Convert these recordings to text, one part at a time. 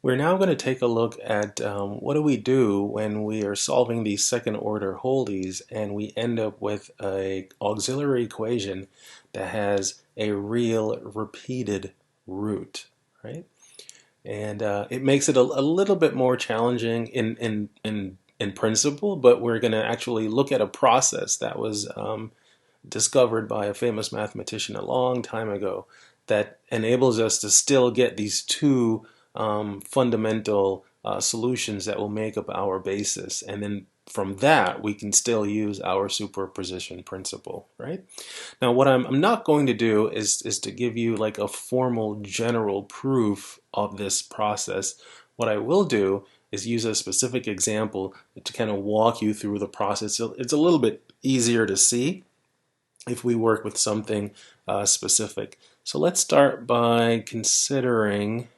We're now going to take a look at what do we do when we are solving these second order wholeys and we end up with an auxiliary equation that has a real repeated root, right? And it makes it a little bit more challenging in principle, but we're going to actually look at a process that was discovered by a famous mathematician a long time ago that enables us to still get these two fundamental solutions that will make up our basis. And then from that, we can still use our superposition principle, right? Now, what I'm not going to do is to give you like a formal general proof of this process. What I will do is use a specific example to kind of walk you through the process. So it's a little bit easier to see if we work with something specific. So let's start by considering.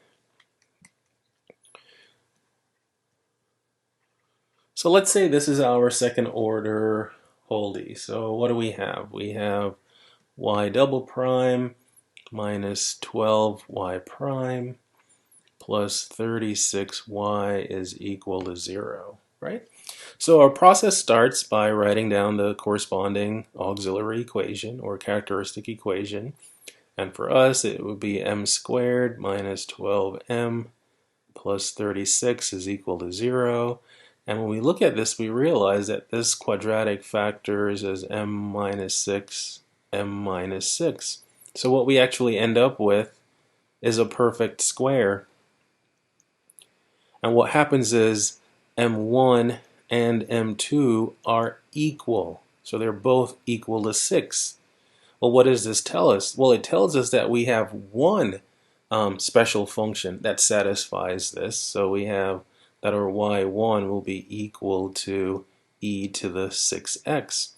So let's say this is our second order wholey. So what do we have? We have y double prime minus 12y prime plus 36y is equal to 0, right? So our process starts by writing down the corresponding auxiliary equation or characteristic equation. And for us, it would be m squared minus 12m plus 36 is equal to 0. And when we look at this, we realize that this quadratic factors as m minus 6, m minus 6. So what we actually end up with is a perfect square. And what happens is m1 and m2 are equal. So they're both equal to 6. Well, what does this tell us? Well, it tells us that we have one special function that satisfies this. So we have that our y1 will be equal to e to the 6x.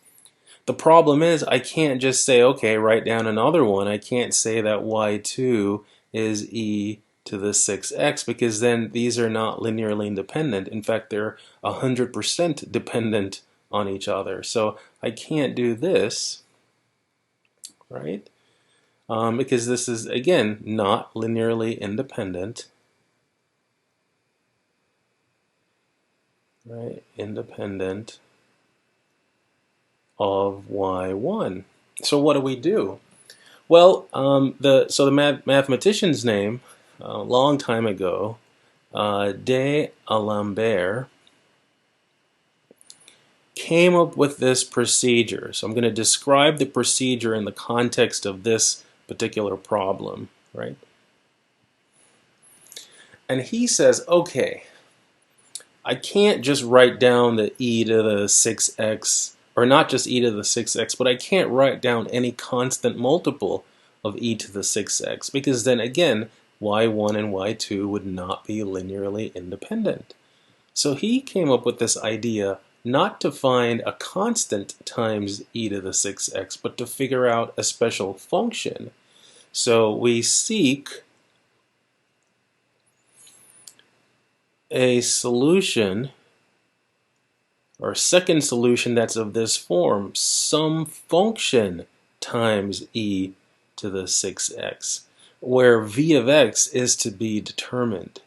The problem is I can't just say, okay, write down another one. I can't say that y2 is e to the 6x because then these are not linearly independent. In fact, they're 100% dependent on each other. So I can't do this, right? Because this is, again, not linearly independent, right? Independent of y1. So what do we do? Well, the mathematician's name, a long time ago, D'Alembert, came up with this procedure. So I'm going to describe the procedure in the context of this particular problem, right? And he says, okay, I can't just write down the e to the 6x, or not just e to the 6x, but I can't write down any constant multiple of e to the 6x, because then again, y1 and y2 would not be linearly independent. So he came up with this idea not to find a constant times e to the 6x, but to figure out a special function. So we seek a solution or a second solution that's of this form, some function times e to the 6x, where v of x is to be determined.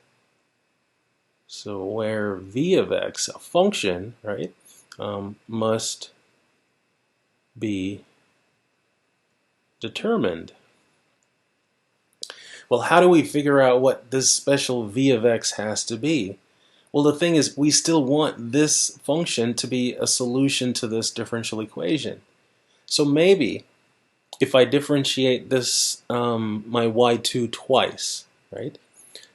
So where v of x, a function, right, must be determined. Well, how do we figure out what this special v of x has to be? Well, the thing is, we still want this function to be a solution to this differential equation. So maybe if I differentiate this, my y2 twice, right,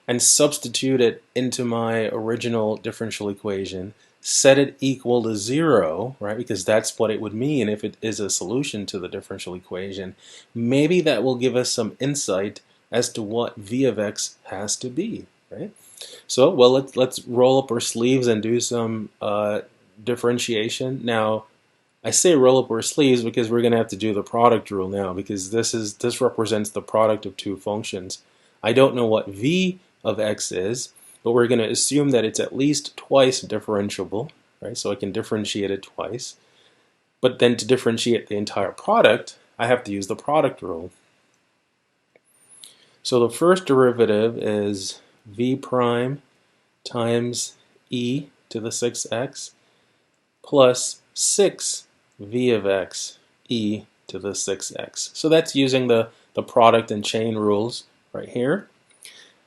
and substitute it into my original differential equation, set it equal to 0, right, because that's what it would mean if it is a solution to the differential equation, maybe that will give us some insight as to what v of x has to be, right? So, well, let's roll up our sleeves and do some differentiation. Now, I say roll up our sleeves because we're going to have to do the product rule now, because this represents the product of two functions. I don't know what v of x is, but we're going to assume that it's at least twice differentiable, right? So I can differentiate it twice. But then to differentiate the entire product, I have to use the product rule. So the first derivative is v prime times e to the 6x plus 6 v of x e to the 6x. So that's using the product and chain rules right here.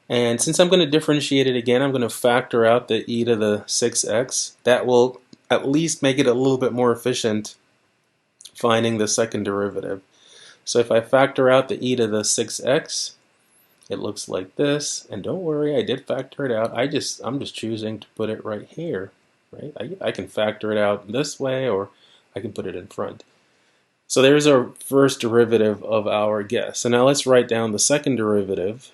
And since I'm going to differentiate it again, I'm going to factor out the e to the 6x. That will at least make it a little bit more efficient finding the second derivative. So if I factor out the e to the 6x, it looks like this. And don't worry, I did factor it out. I'm just choosing to put it right here. Right? I can factor it out this way, or I can put it in front. So there's our first derivative of our guess. So now let's write down the second derivative.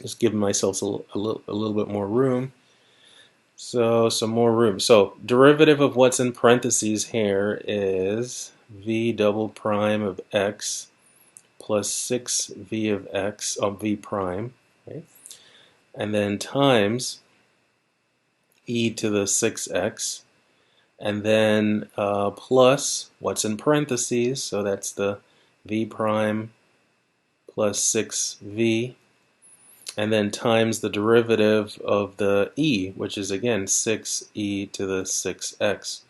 Just giving myself a little bit more room. So some more room. So derivative of what's in parentheses here is v double prime of x plus 6v of x of v prime, right? And then times e to the 6x, and then plus what's in parentheses, so that's the v prime plus 6v, and then times the derivative of the e, which is again 6e to the 6x.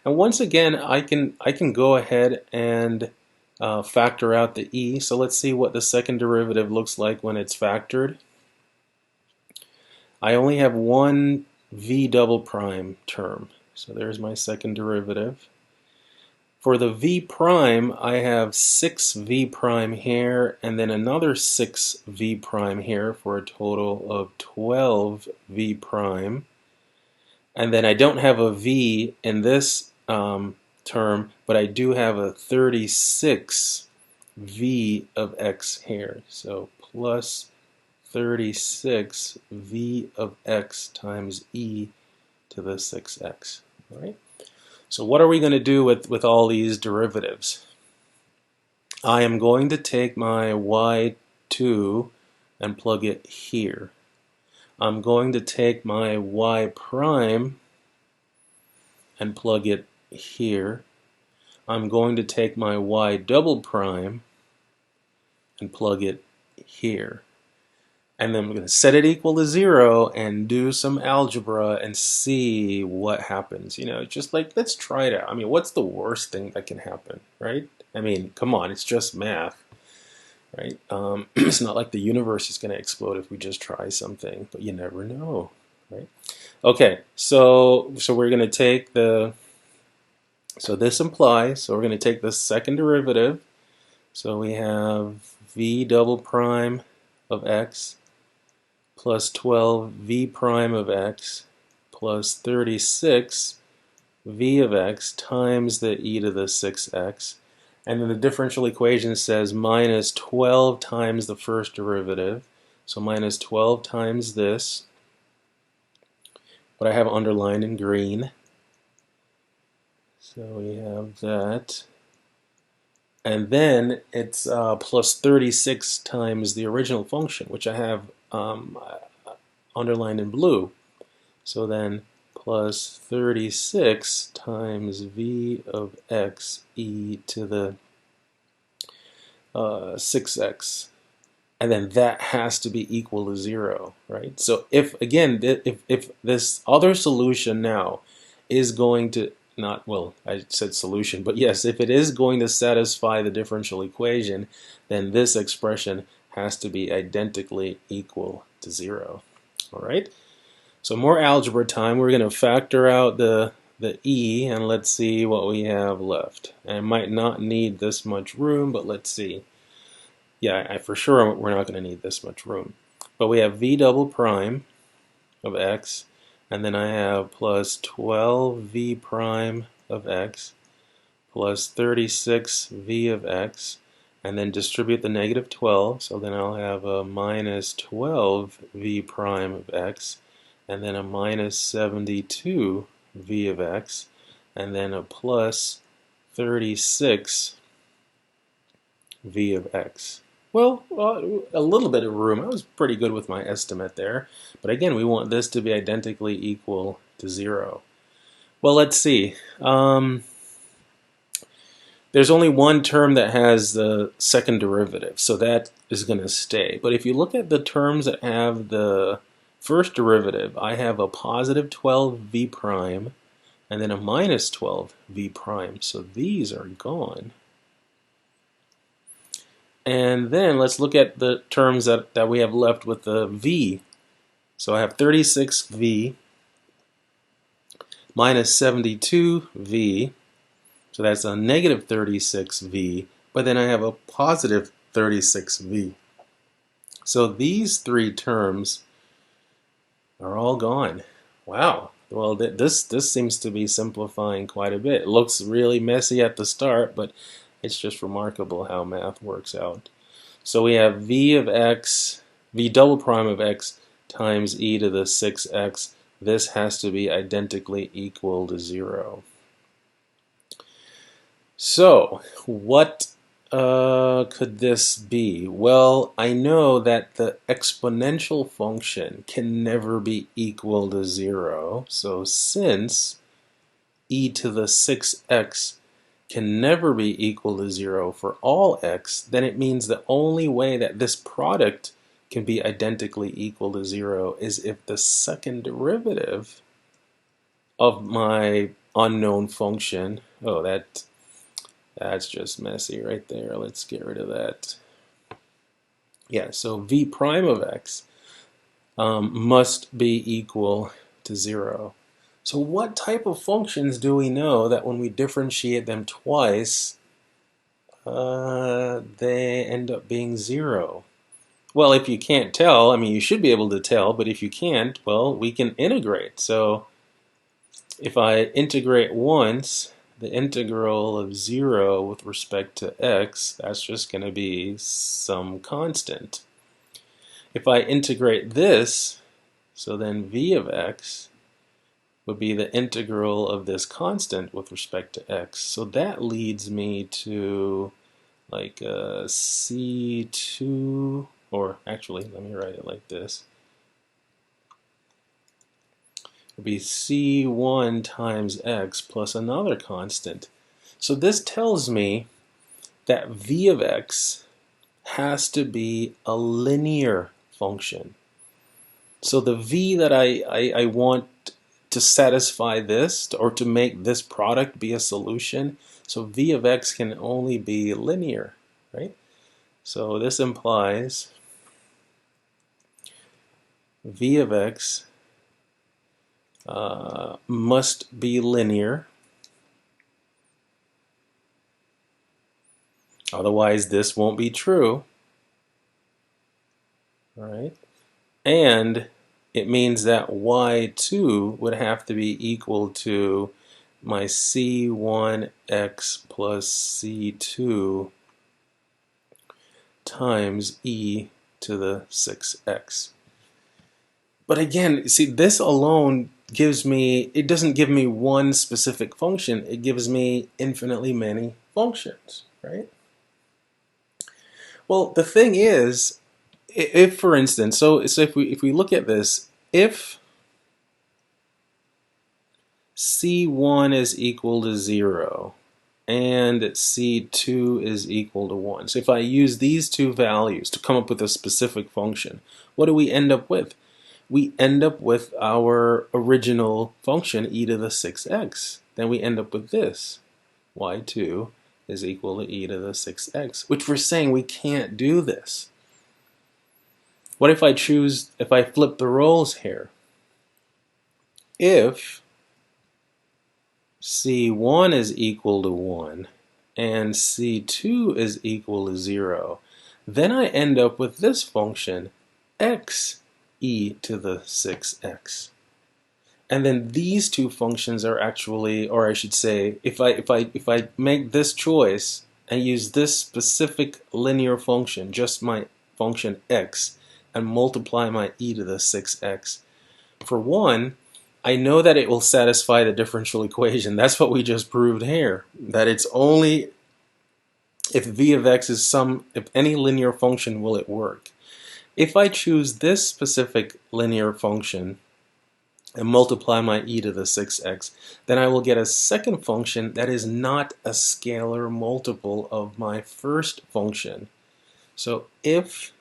And once again, I can go ahead and factor out the e. So let's see what the second derivative looks like when it's factored. I only have one v double prime term. So there's my second derivative. For the v prime, I have 6v prime here, and then another 6v prime here for a total of 12v prime. And then I don't have a v in this term, but I do have a 36v of x here. So plus 36v of x times e to the 6x. All right? So what are we going to do with all these derivatives? I am going to take my y2 and plug it here. I'm going to take my y prime and plug it here. I'm going to take my y double prime and plug it here. And then I'm going to set it equal to 0 and do some algebra and see what happens. You know, just like, let's try it out. I mean, what's the worst thing that can happen, right? I mean, come on, it's just math, right? It's not like the universe is going to explode if we just try something, but you never know, right? Okay, so we're going to take the, so this implies, so we're going to take the second derivative. So we have v double prime of x plus 12v prime of x plus 36v of x times the e to the 6x. And then the differential equation says minus 12 times the first derivative. So minus 12 times this, what I have underlined in green. So we have that. And then it's plus 36 times the original function, which I have underlined in blue. So then plus 36 times v of x e to the 6x. And then that has to be equal to 0, right? So if, again, if this other solution now is going to, not, well, I said solution, but yes, if it is going to satisfy the differential equation, then this expression has to be identically equal to 0. All right? So more algebra time. We're going to factor out the e, and let's see what we have left. And I might not need this much room, but let's see. Yeah, for sure we're not going to need this much room. But we have v double prime of x, and then I have plus 12v prime of x plus 36v of x, and then distribute the negative 12, so then I'll have a minus 12v prime of x, and then a minus 72v of x, and then a plus 36v of x. Well, a little bit of room. I was pretty good with my estimate there. But again, we want this to be identically equal to 0. Well, let's see. There there's only one term that has the second derivative, so that is going to stay. But if you look at the terms that have the first derivative, I have a positive 12v prime and then a minus 12v prime. So these are gone. And then let's look at the terms that we have left with the v. So I have 36v minus 72v. So that's a negative 36v, but then I have a positive 36v. So these three terms are all gone. Wow. Well, this seems to be simplifying quite a bit. It looks really messy at the start, but it's just remarkable how math works out. So we have v of x, v double prime of x times e to the 6x. This has to be identically equal to 0. So, what could this be? Well, I know that the exponential function can never be equal to 0. So, since e to the 6x can never be equal to 0 for all x, then it means the only way that this product can be identically equal to 0 is if the second derivative of my unknown function, that's just messy right there. Let's get rid of that. Yeah, so v prime of x must be equal to 0. So what type of functions do we know that when we differentiate them twice, they end up being 0? Well, if you can't tell, I mean, you should be able to tell, but if you can't, well, we can integrate. So if I integrate once, the integral of 0 with respect to x, that's just going to be some constant. If I integrate this, so then v of x would be the integral of this constant with respect to x. So that leads me to like c2, or actually, let me write it like this. Would be c1 times x plus another constant. So this tells me that v of x has to be a linear function. So the v that I want to satisfy this, or to make this product be a solution, so v of x can only be linear, right? So this implies v of x must be linear. Otherwise, this won't be true. All right? And it means that y2 would have to be equal to my c1x plus c2 times e to the 6x. But again, see, this alone gives me, it doesn't give me one specific function, it gives me infinitely many functions, right? Well, the thing is, if for instance, so if we look at this, if c1 is equal to 0 and c2 is equal to 1, so if I use these two values to come up with a specific function, what do we end up with? We end up with our original function e to the 6x. Then we end up with this, y2 is equal to e to the 6x, which we're saying we can't do this. What if I flip the roles here? If c1 is equal to 1 and c2 is equal to 0, then I end up with this function, x e to the 6x. And then these two functions are actually, or I should say, if I make this choice and use this specific linear function, just my function x, and multiply my e to the 6x, for one, I know that it will satisfy the differential equation. That's what we just proved here, that it's only if v of x is if any linear function will it work. If I choose this specific linear function, and multiply my e to the 6x, then I will get a second function that is not a scalar multiple of my first function. So if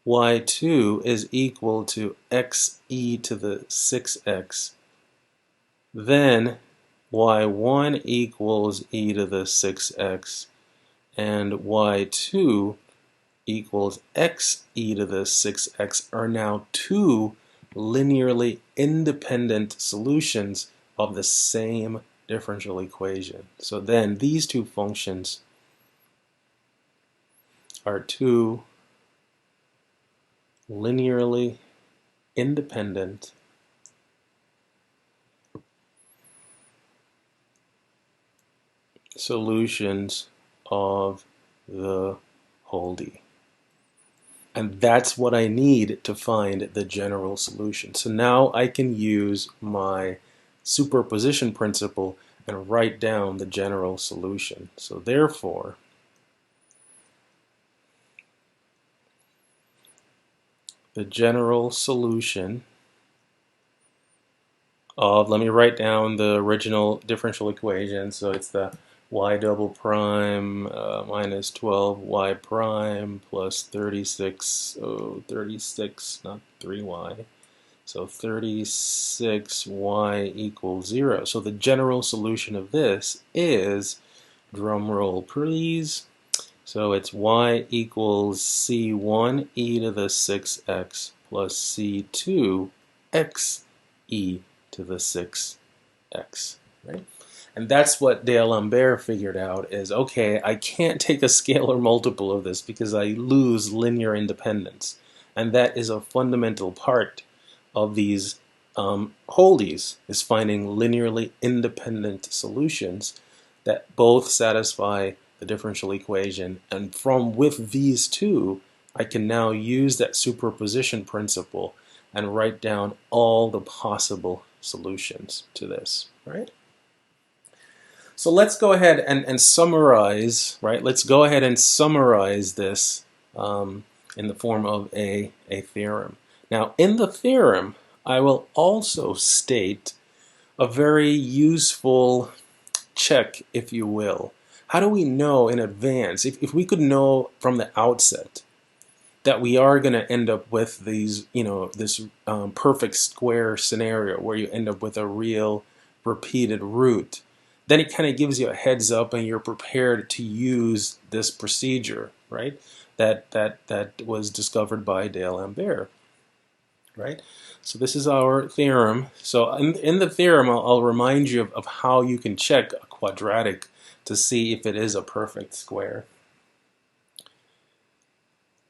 y2 is equal to xe to the 6x, then y1 equals e to the 6x, and y2 equals x e to the 6x are now two linearly independent solutions of the same differential equation. So then these two functions are two linearly independent solutions of the whole-D. And that's what I need to find the general solution. So now I can use my superposition principle and write down the general solution. So therefore, the general solution of, let me write down the original differential equation. So it's the y double prime minus 12y prime plus 36, oh, 36, not 3y. So 36y equals 0. So the general solution of this is, drum roll please, so it's y equals c1 e to the 6x plus c2 x e to the 6x, right? And that's what D'Alembert figured out is, okay, I can't take a scalar multiple of this because I lose linear independence. And that is a fundamental part of these whole-Ds, is finding linearly independent solutions that both satisfy the differential equation. And from with these two, I can now use that superposition principle and write down all the possible solutions to this, right? So let's go ahead and summarize, right? Let's go ahead and summarize this in the form of a theorem. Now, in the theorem, I will also state a very useful check, if you will. How do we know in advance, if we could know from the outset that we are going to end up with these, this perfect square scenario where you end up with a real repeated root, then it kind of gives you a heads up and you're prepared to use this procedure, right? That was discovered by D'Alembert, right? So this is our theorem. So in the theorem, I'll remind you of how you can check a quadratic to see if it is a perfect square.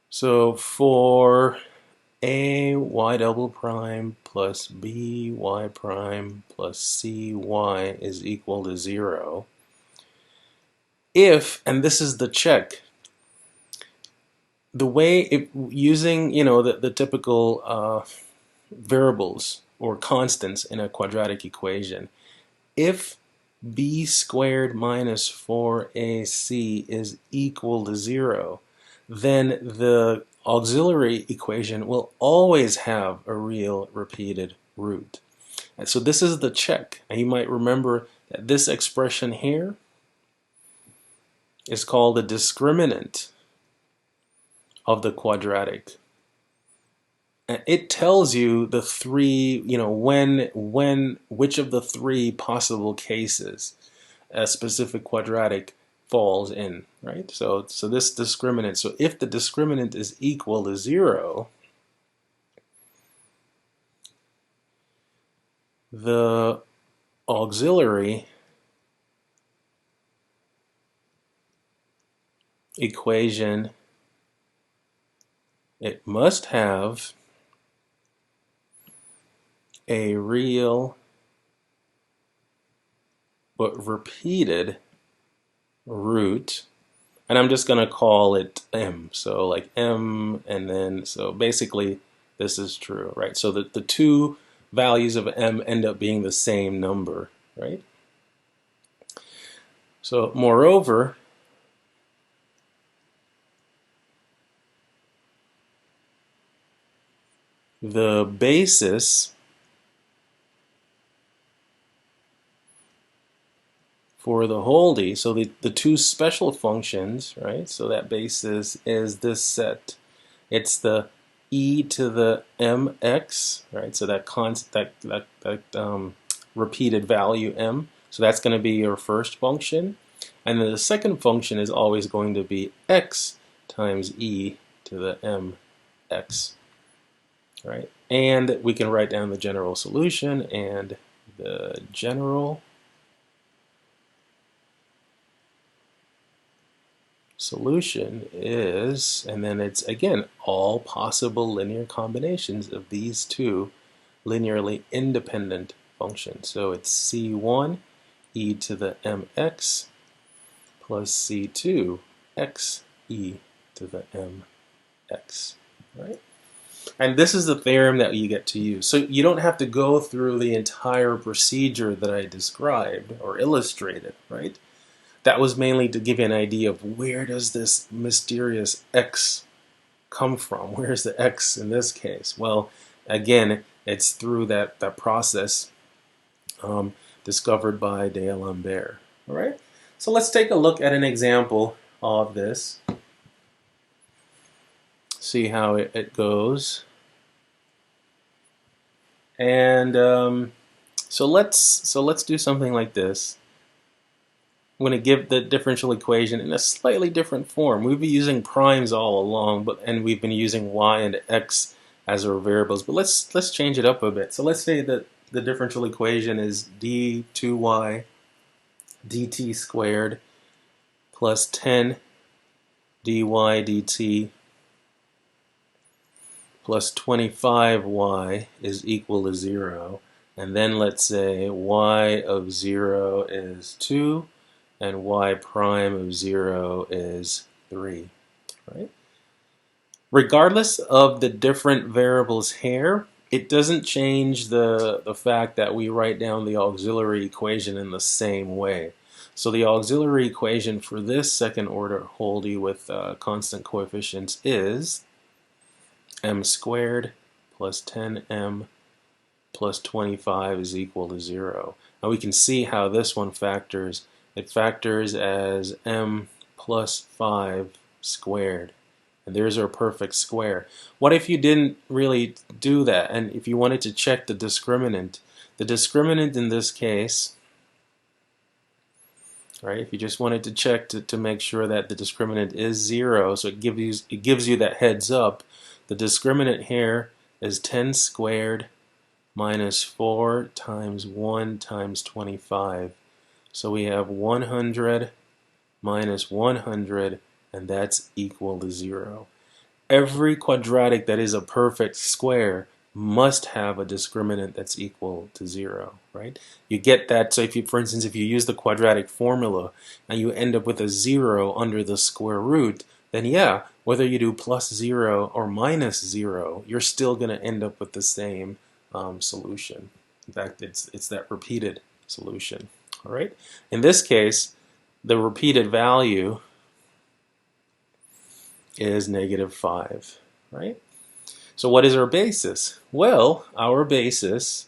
So for a y double prime plus b y prime plus c y is equal to 0, if, and this is the check, the way using the typical variables or constants in a quadratic equation, if b squared minus 4ac is equal to 0, then the auxiliary equation will always have a real repeated root. And so this is the check. And you might remember that this expression here is called the discriminant of the quadratic. And it tells you the three, which of the three possible cases a specific quadratic falls in, right? So this discriminant, so if the discriminant is equal to 0, the auxiliary equation, it must have a real but repeated root, and I'm just going to call it m. So like m, and then, so basically this is true, right? So that the two values of m end up being the same number, right? So moreover, the basis for the Holdy, so the two special functions, right? So that basis is this set. It's the e to the mx, right? So that repeated value m. So that's going to be your first function. And then the second function is always going to be x times e to the mx, right? And we can write down the general solution, and the general solution is, and then it's again all possible linear combinations of these two linearly independent functions. So it's c1 e to the mx plus c2 x e to the mx, right? And this is the theorem that you get to use. So you don't have to go through the entire procedure that I described or illustrated, right? That was mainly to give you an idea of where does this mysterious x come from? Where's the x in this case? Well, again, it's through that process discovered by D'Alembert. All right? So let's take a look at an example of this. See how it goes. And so let's do something like this. I'm going to give the differential equation in a slightly different form. We've been using primes all along, and we've been using y and x as our variables. But let's change it up a bit. So let's say that the differential equation is d2y dt squared plus 10 dy dt plus 25y is equal to 0. And then let's say y of 0 is 2. And y prime of 0 is 3, right? Regardless of the different variables here, it doesn't change the fact that we write down the auxiliary equation in the same way. So the auxiliary equation for this second order Holdy with constant coefficients is m squared plus 10m plus 25 is equal to 0. Now we can see how this one factors. It factors as m plus 5 squared. And there's our perfect square. What if you didn't really do that? And if you wanted to check the discriminant in this case, right? If you just wanted to check to make sure that the discriminant is 0, so it gives you that heads up. The discriminant here is 10 squared minus 4 times 1 times 25. So we have 100 minus 100, and that's equal to 0. Every quadratic that is a perfect square must have a discriminant that's equal to 0, right? You get that, so for instance, if you use the quadratic formula and you end up with a 0 under the square root, then yeah, whether you do plus 0 or minus 0, you're still going to end up with the same solution. In fact, it's that repeated solution. All right. In this case, the repeated value is -5, right? So what is our basis? Well, our basis,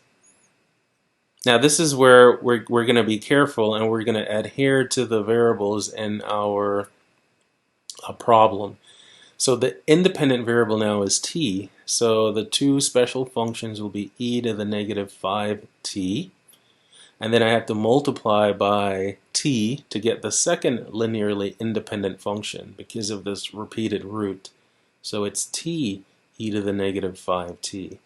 now this is where we're going to be careful, and we're going to adhere to the variables in our problem. So the independent variable now is t, so the two special functions will be e to the -5t. And then I have to multiply by t to get the second linearly independent function because of this repeated root. So it's t e to the -5t.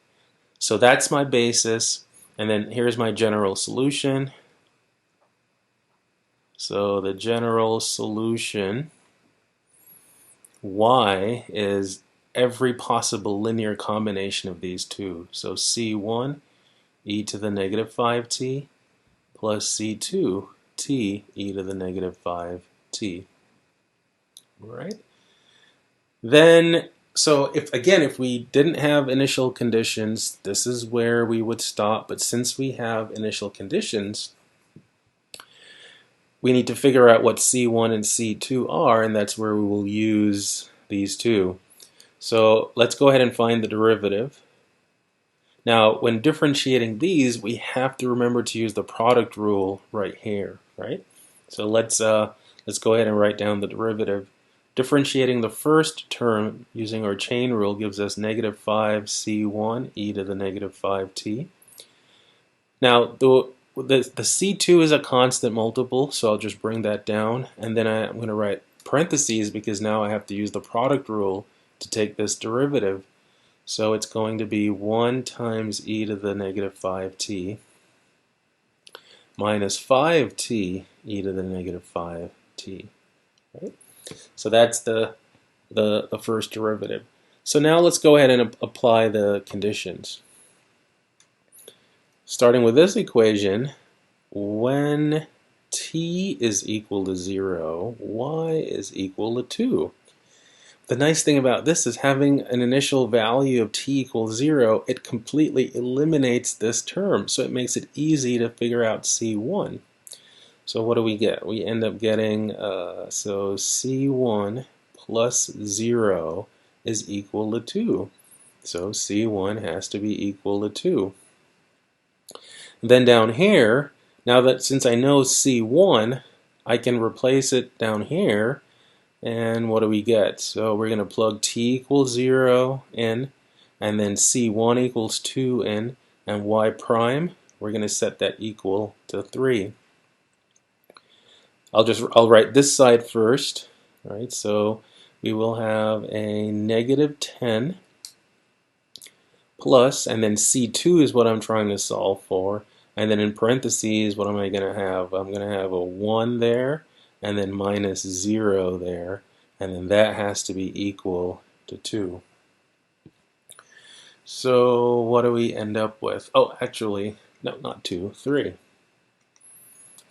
So that's my basis. And then here's my general solution. So the general solution, y, is every possible linear combination of these two. So c1 e to the -5t plus c2 t e to the -5t. Right? Then, so if we didn't have initial conditions, this is where we would stop. But since we have initial conditions, we need to figure out what c1 and c2 are, and that's where we will use these two. So let's go ahead and find the derivative. Now, when differentiating these, we have to remember to use the product rule right here, right? So let's go ahead and write down the derivative. Differentiating the first term using our chain rule gives us negative 5c1 e to the negative 5t. Now, the c2 is a constant multiple, so I'll just bring that down, and then I'm going to write parentheses because now I have to use the product rule to take this derivative. So it's going to be 1 times e to the negative 5t minus 5t e to the negative 5t. Right? So that's the first derivative. So now let's go ahead and apply the conditions. Starting with this equation, when t is equal to 0, y is equal to 2. The nice thing about this is having an initial value of t equals 0, it completely eliminates this term, so it makes it easy to figure out c1. So what do we get? We end up getting, so c1 plus 0 is equal to 2. So c1 has to be equal to 2. And then down here, now that since I know c1, I can replace it down here. And what do we get? So we're going to plug t equals 0 in, and then c1 equals 2 in, and y prime, we're going to set that equal to 3. I'll write this side first, right? So we will have a negative 10 plus, and then c2 is what I'm trying to solve for, and then in parentheses, what am I going to have? I'm going to have a 1 there, and then minus 0 there, and then that has to be equal to 2. So what do we end up with? Oh, actually, no, not 2, 3.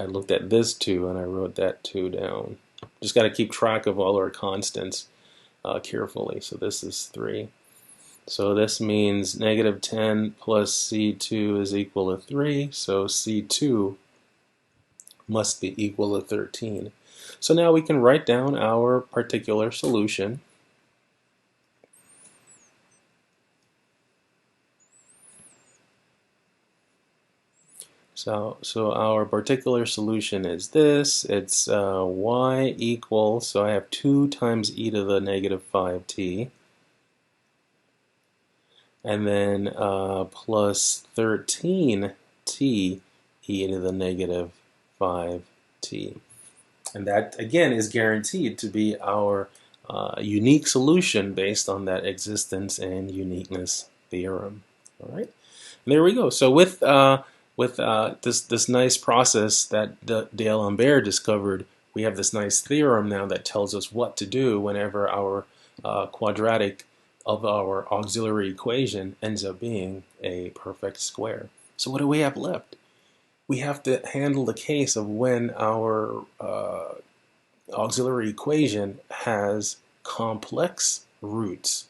I looked at this 2 and I wrote that 2 down. Just got to keep track of all our constants carefully. So this is 3. So this means negative 10 plus c2 is equal to 3. So c2 must be equal to 13. So now we can write down our particular solution. So our particular solution is this. It's y equals, so I have 2 times e to the negative 5t. And then plus 13t e to the negative 5t. And that, again, is guaranteed to be our unique solution based on that existence and uniqueness theorem. All right, and there we go. So with this nice process that D'Alembert discovered, we have this nice theorem now that tells us what to do whenever our quadratic of our auxiliary equation ends up being a perfect square. So what do we have left? We have to handle the case of when our auxiliary equation has complex roots.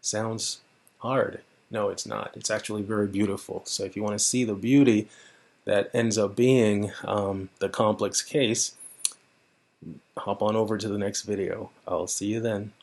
Sounds hard. No, it's not. It's actually very beautiful. So if you want to see the beauty that ends up being the complex case, hop on over to the next video. I'll see you then.